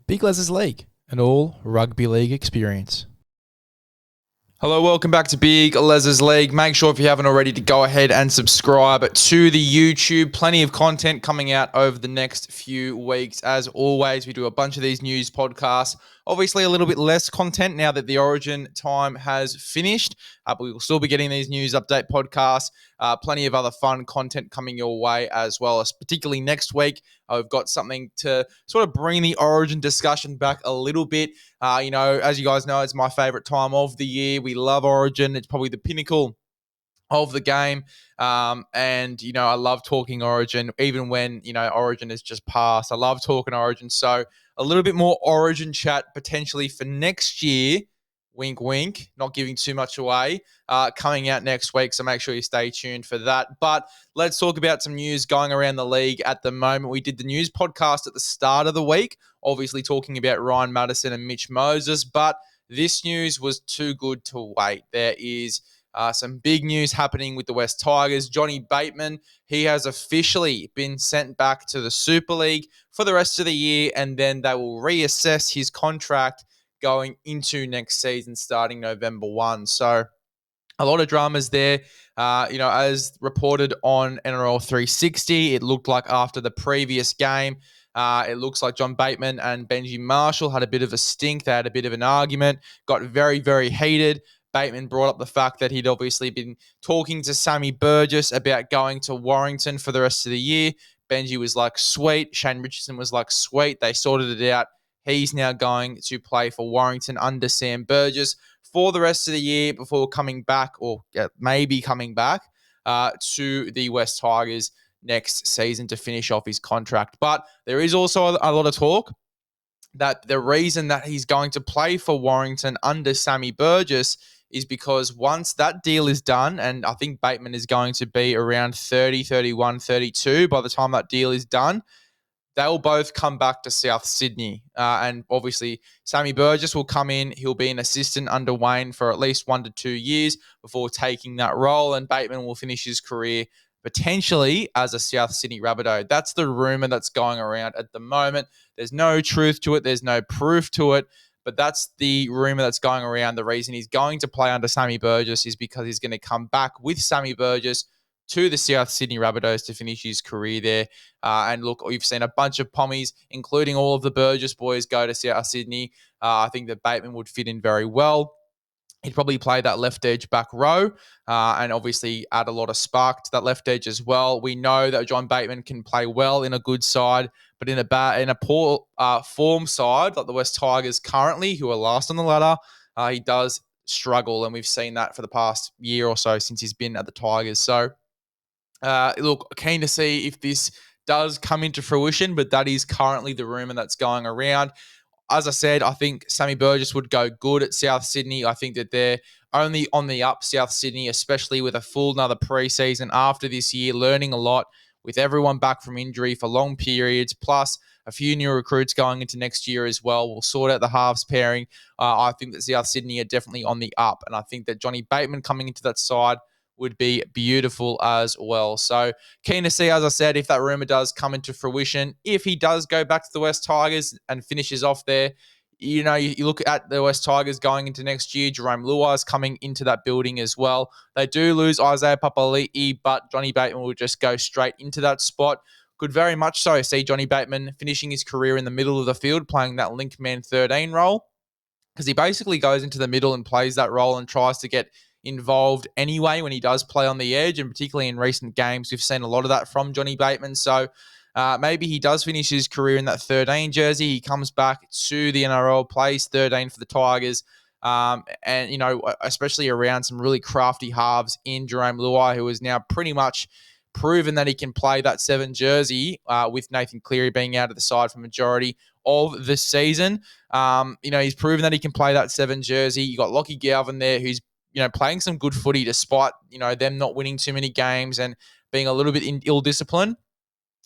Big LEZ'S League, an all rugby league experience. Hello, welcome back to Big LEZ'S League. Make sure if you haven't already to go ahead and subscribe to the YouTube. Plenty of content coming out over the next few weeks. As always, we do a bunch of these news podcasts. Obviously, a little bit less content now that the Origin time has finished, but we will still be getting these news update podcasts. Plenty of other fun content coming your way as well, as particularly next week. We've got something to sort of bring the Origin discussion back a little bit. As you guys know, it's my favorite time of the year. We love Origin. It's probably the pinnacle of the game. I love talking Origin, even when, Origin is just passed. I love talking Origin. So a little bit more Origin chat potentially for next year. Wink, wink, not giving too much away, coming out next week. So make sure you stay tuned for that. But let's talk about some news going around the league at the moment. We did the news podcast at the start of the week, obviously talking about Ryan Madison and Mitch Moses, but this news was too good to wait. There is some big news happening with the West Tigers. Johnny Bateman, he has officially been sent back to the Super League for the rest of the year, and then they will reassess his contract going into next season starting November 1. So a lot of dramas there. As reported on NRL 360, it looked like after the previous game, it looks like John Bateman and Benji Marshall had a bit of a stink. They had a bit of an argument, got very, very heated. Bateman brought up the fact that he'd obviously been talking to Sammy Burgess about going to Warrington for the rest of the year. Benji was like, sweet. Shane Richardson was like, sweet. They sorted it out. He's now going to play for Warrington under Sam Burgess for the rest of the year before coming back, or maybe coming back to the West Tigers next season to finish off his contract. But there is also a lot of talk that the reason that he's going to play for Warrington under Sammy Burgess is because once that deal is done, and I think Bateman is going to be around 30, 31, 32 by the time that deal is done, they'll both come back to South Sydney. And obviously, Sammy Burgess will come in. He'll be an assistant under Wayne for at least 1 to 2 years before taking that role. And Bateman will finish his career potentially as a South Sydney rabbitoh. That's the rumor that's going around at the moment. There's no truth to it. There's no proof to it. But that's the rumor that's going around. The reason he's going to play under Sammy Burgess is because he's going to come back with Sammy Burgess to the South Sydney Rabbitohs to finish his career there. And look, we've seen a bunch of pommies, including all of the Burgess boys, go to South Sydney. I think that Bateman would fit in very well. He'd probably play that left edge back row and obviously add a lot of spark to that left edge as well. We know that John Bateman can play well in a good side, but in a poor form side like the West Tigers currently, who are last on the ladder, he does struggle, and we've seen that for the past year or so since he's been at the Tigers. So, keen to see if this does come into fruition, but that is currently the rumor that's going around. As I said, I think Sammy Burgess would go good at South Sydney. I think that they're only on the up, South Sydney, especially with a full another preseason after this year, learning a lot with everyone back from injury for long periods, plus a few new recruits going into next year as well. We'll sort out the halves pairing. I think that South Sydney are definitely on the up, and I think that Johnny Bateman coming into that side would be beautiful as well. So keen to see, as I said, if that rumor does come into fruition. If he does go back to the West Tigers and finishes off there, you look at the West Tigers going into next year, Jerome Luai's coming into that building as well. They do lose Isaiah Papali'i, but Johnny Bateman will just go straight into that spot. Could very much so see Johnny Bateman finishing his career in the middle of the field, playing that link man 13 role, because he basically goes into the middle and plays that role and tries to get involved anyway when he does play on the edge, and particularly in recent games, we've seen a lot of that from Johnny Bateman. So maybe he does finish his career in that 13 jersey. He comes back to the NRL, plays 13 for the Tigers, especially around some really crafty halves in Jerome Luai, who is now pretty much proven that he can play that 7 jersey with Nathan Cleary being out of the side for majority of the season. He's proven that he can play that 7 jersey. You got Lockie Galvin there, who's playing some good footy despite, them not winning too many games and being a little bit ill-disciplined.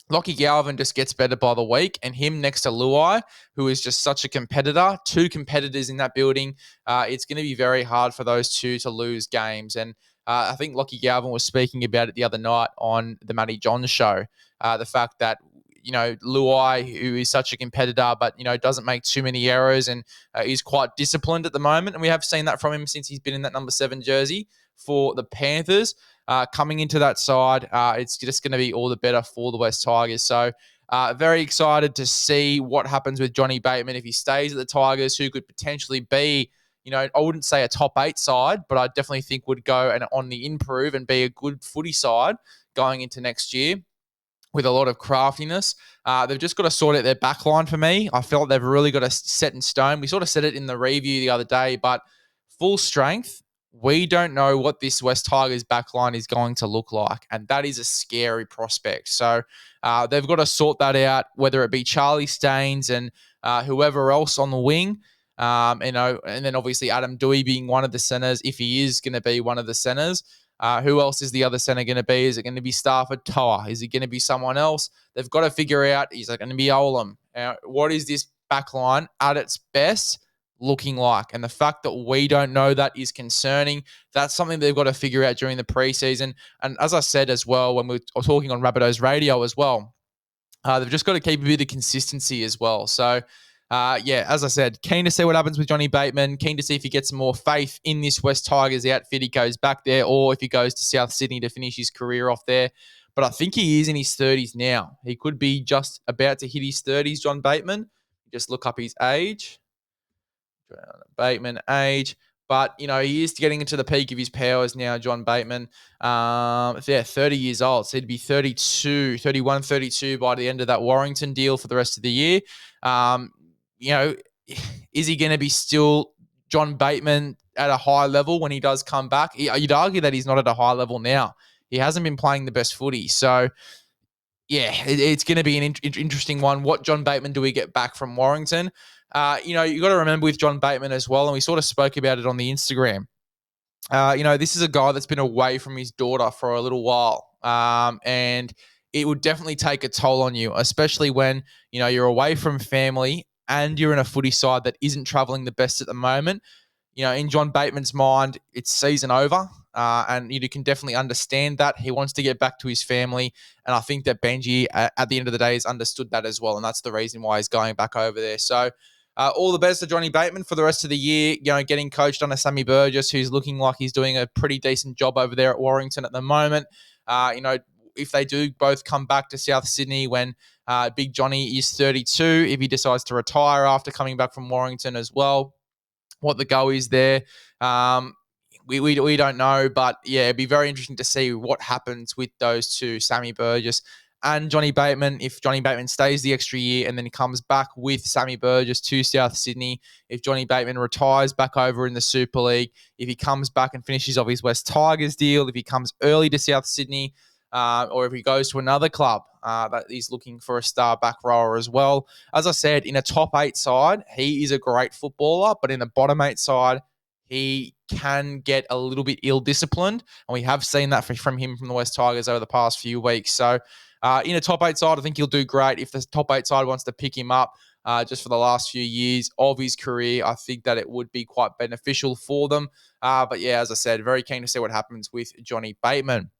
Lockie Galvin just gets better by the week, and him next to Luai, who is just such a competitor, 2 competitors in that building, it's going to be very hard for those two to lose games. And I think Lockie Galvin was speaking about it the other night on the Matty Johns show, the fact that Luai, who is such a competitor, but, doesn't make too many errors and is quite disciplined at the moment. And we have seen that from him since he's been in that number 7 jersey for the Panthers. Coming into that side, it's just going to be all the better for the West Tigers. So very excited to see what happens with Johnny Bateman. If he stays at the Tigers, who could potentially be, I wouldn't say a top 8 side, but I definitely think would go and on the improve and be a good footy side going into next year with a lot of craftiness. They've just got to sort out their back line for me. I feel like they've really got to set in stone. We sort of said it in the review the other day, but full strength, we don't know what this West Tigers backline is going to look like, and that is a scary prospect. So they've got to sort that out, whether it be Charlie Staines and whoever else on the wing, and then obviously Adam Doueihi being one of the centers, if he is going to be one of the centers. Who else is the other center going to be? Is it going to be Stafford Toa? Is it going to be someone else? They've got to figure out, is it going to be Olam? What is this backline at its best looking like? And the fact that we don't know that is concerning. That's something they've got to figure out during the preseason. And as I said as well, when we were talking on Rabbitoh's radio as well, they've just got to keep a bit of consistency as well. So, as I said, keen to see what happens with Johnny Bateman. Keen to see if he gets some more faith in this West Tigers outfit. He goes back there, or if he goes to South Sydney to finish his career off there. But I think he is in his 30s now. He could be just about to hit his 30s, John Bateman. Just look up his age. Bateman age. But, he is getting into the peak of his powers now, John Bateman. 30 years old. So he'd be 31, 32 by the end of that Warrington deal for the rest of the year. Is he going to be still John Bateman at a high level when he does come back? You'd argue that he's not at a high level now. He hasn't been playing the best footy. So, it's going to be an interesting one. What John Bateman do we get back from Warrington? You got to remember with John Bateman as well, and we sort of spoke about it on the Instagram. This is a guy that's been away from his daughter for a little while, and it would definitely take a toll on you, especially when, you're away from family and you're in a footy side that isn't traveling the best at the moment. In John Bateman's mind, it's season over, and you can definitely understand that. He wants to get back to his family, and I think that Benji, at the end of the day, has understood that as well, and that's the reason why he's going back over there. So, all the best to Johnny Bateman for the rest of the year, getting coached under Sammy Burgess, who's looking like he's doing a pretty decent job over there at Warrington at the moment. If they do both come back to South Sydney when Big Johnny is 32, if he decides to retire after coming back from Warrington as well, what the go is there. We don't know, but it'd be very interesting to see what happens with those two, Sammy Burgess and Johnny Bateman. If Johnny Bateman stays the extra year and then he comes back with Sammy Burgess to South Sydney, if Johnny Bateman retires back over in the Super League, if he comes back and finishes off his West Tigers deal, if he comes early to South Sydney, or if he goes to another club that is looking for a star back rower as well. As I said, in a top 8 side, he is a great footballer, but in a bottom 8 side, he can get a little bit ill-disciplined, and we have seen that from him from the West Tigers over the past few weeks. So in a top 8 side, I think he'll do great. If the top 8 side wants to pick him up just for the last few years of his career, I think that it would be quite beneficial for them. As I said, very keen to see what happens with Johnny Bateman.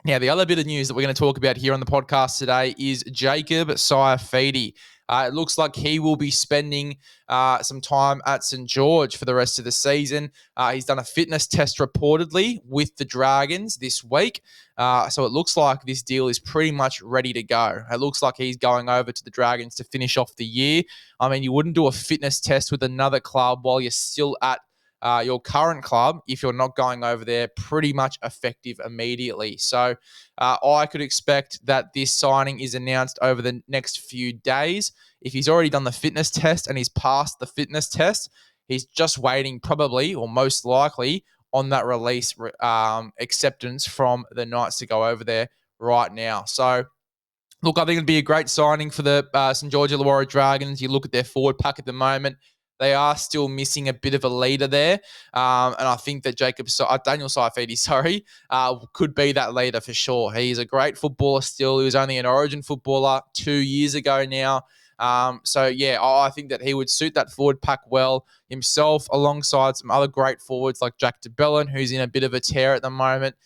Now, the other bit of news that we're going to talk about here on the podcast today is Jacob Saifiti. It looks like he will be spending some time at St. George for the rest of the season. He's done a fitness test reportedly with the Dragons this week. So it looks like this deal is pretty much ready to go. It looks like he's going over to the Dragons to finish off the year. I mean, you wouldn't do a fitness test with another club while you're still at your current club if you're not going over there pretty much effective immediately. So I could expect that this signing is announced over the next few days. If he's already done the fitness test and he's passed the fitness test, he's just waiting probably or most likely on that release acceptance from the Knights to go over there right now. So look, I think it'd be a great signing for the St. George Illawarra Dragons. You look at their forward pack at the moment, they are still missing a bit of a leader there. And I think that Daniel Saifiti, could be that leader for sure. He's a great footballer still. He was only an Origin footballer 2 years ago now. So yeah, I think that he would suit that forward pack well himself, alongside some other great forwards like Jack DeBellin, who's in a bit of a tear at the moment.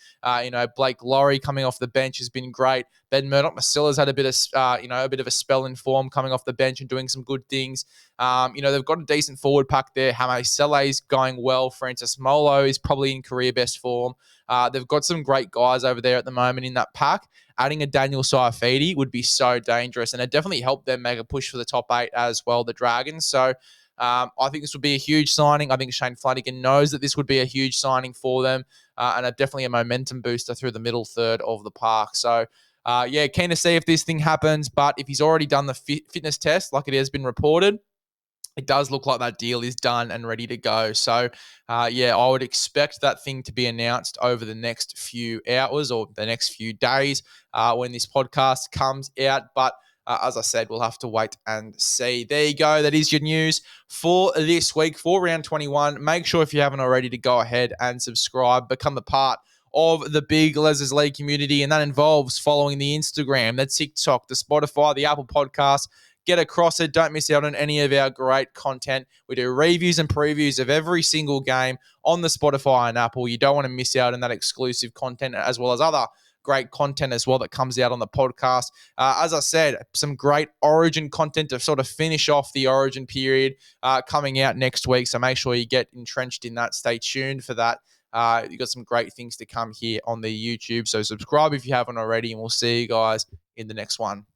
Blake Laurie coming off the bench has been great. Ben Murdoch-Masilla's had a bit of a spell in form coming off the bench and doing some good things. They've got a decent forward pack there. Hame Sele's going well. Francis Molo is probably in career best form. They've got some great guys over there at the moment in that pack. Adding a Daniel Saifiti would be so dangerous, and it definitely helped them make a push for the top 8 as well, the Dragons. So I think this would be a huge signing. I think Shane Flanagan knows that this would be a huge signing for them, and definitely a momentum booster through the middle third of the park. So keen to see if this thing happens, but if he's already done the fitness test, like it has been reported, it does look like that deal is done and ready to go. So, I would expect that thing to be announced over the next few hours or the next few days when this podcast comes out. But as I said, we'll have to wait and see. There you go. That is your news for this week for round 21. Make sure if you haven't already to go ahead and subscribe, become a part of the big LEZ'S League community, and that involves following the Instagram, the TikTok, the Spotify, the Apple Podcast. Get across it. Don't miss out on any of our great content. We do reviews and previews of every single game on the Spotify and Apple. You don't want to miss out on that exclusive content, as well as other great content as well that comes out on the podcast. As I said, some great Origin content to sort of finish off the Origin period coming out next week. So make sure you get entrenched in that. Stay tuned for that. You've got some great things to come here on the YouTube. So subscribe if you haven't already, and we'll see you guys in the next one.